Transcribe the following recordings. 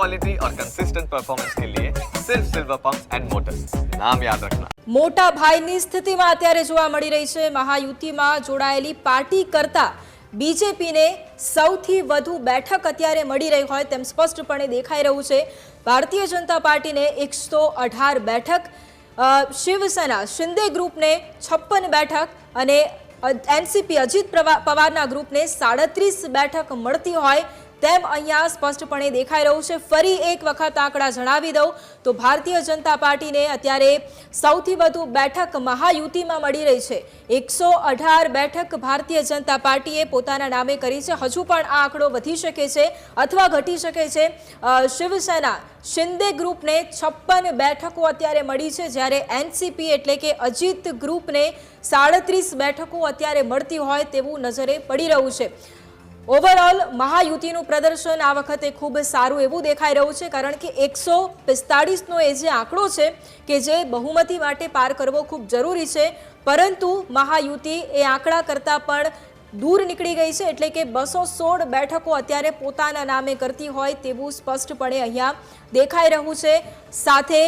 Quality और consistent performance के लिए सिर्फ सिल्वर पंप्स एंड मोटर्स, नाम याद रखना। મોટા ભાઈની સ્થિતિમાં અત્યારે જોવા મળી રહી છે। મહાયુતિમાં જોડાયેલી પાર્ટી કરતા બીજેપીને સૌથી વધુ બેઠક અત્યારે મળી રહી હોય તેમ સ્પષ્ટપણે દેખાઈ રહ્યું છે। ભારતીય જનતા પાર્ટીને 118 બેઠક, શિવસેના શિંદે ગ્રુપને 56 બેઠક અને એનસીપી અજીત પવારના ગ્રુપને 37 બેઠક મળતી હોય તેમ અહીંયા સ્પષ્ટપણે દેખાઈ રહ્યું છે। ફરી એક વખત આંકડા જણાવી દઉં તો ભારતીય જનતા પાર્ટીને અત્યારે સૌથી વધુ બેઠક મહાયુતિમાં મળી રહી છે। 118 બેઠક ભારતીય જનતા પાર્ટીએ પોતાના નામે કરી છે। હજુ પણ આ આંકડો વધી શકે છે અથવા ઘટી શકે છે। શિવસેના શિંદે ગ્રુપને 56 બેઠકો અત્યારે મળી છે, જ્યારે એનસીપી એટલે કે અજીત ગ્રુપને 37 બેઠકો અત્યારે મળતી હોય તેવું નજરે પડી રહ્યું છે। ઓવરઓલ મહાયુતિનું પ્રદર્શન આ વખતે ખૂબ સારું એવું દેખાઈ રહ્યું છે, કારણ કે 145નો એ જે આંકડો છે કે જે બહુમતી માટે પાર કરવો ખૂબ જરૂરી છે, પરંતુ મહાયુતિ એ આંકડા કરતાં પણ દૂર નીકળી ગઈ છે। એટલે કે 216 બેઠકો અત્યારે પોતાના નામે કરતી હોય તેવું સ્પષ્ટપણે અહીંયા દેખાઈ રહ્યું છે। સાથે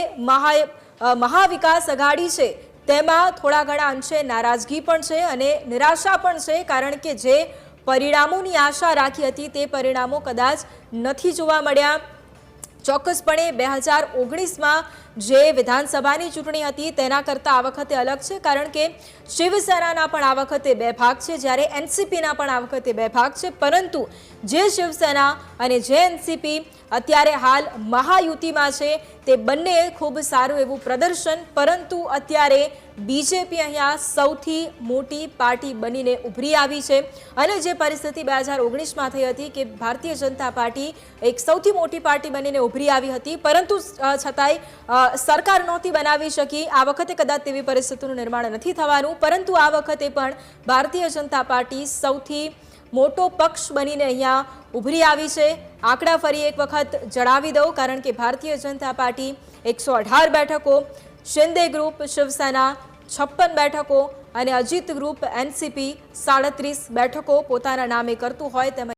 મહાવિકાસ આઘાડી છે તેમાં થોડા ઘણા અંશે નારાજગી પણ છે અને નિરાશા પણ છે, કારણ કે જે પરિણામોની આશા રાખી હતી તે પરિણામો કદાચ નથી જોવા મળ્યા। ચોક્કસપણે 2019માં જે વિધાનસભાની ચૂંટણી હતી તેના કરતાં આ વખતે અલગ છે, કારણ કે શિવસેનાના પણ આ વખતે 2 ભાગ છે, જ્યારે એનસીપીના પણ આ વખતે 2 ભાગ છે। પરંતુ જે શિવસેના અને જે એનસીપી અત્યારે હાલ મહાયુતિમાં છે તે બંને ખૂબ સારું એવું પ્રદર્શન, પરંતુ અત્યારે બીજેપી અહીંયા સૌથી મોટી પાર્ટી બનીને ઉભરી આવી છે। અને જે પરિસ્થિતિ 2019માં થઈ હતી કે ભારતીય જનતા પાર્ટી એક સૌથી મોટી પાર્ટી બનીને ઉભરી આવી હતી, પરંતુ છતાંય સરકાર નહોતી બનાવી શકી। આ વખતે કદાચ તેવી પરિસ્થિતિનું નિર્માણ નથી થવાનું, પરંતુ આ વખતે પણ ભારતીય જનતા પાર્ટી સૌથી મોટો પક્ષ બનીને અહીંયા ઉભરી આવી છે। આંકડા ફરી એક વખત જણાવી દઉં, કારણ કે ભારતીય જનતા પાર્ટી 118 બેઠકો, શિંદે ગ્રુપ શિવસેના 56 બેઠકો અને અજીત ગ્રુપ એનસીપી 37 બેઠકો પોતાના નામે કરતું હોય તેમ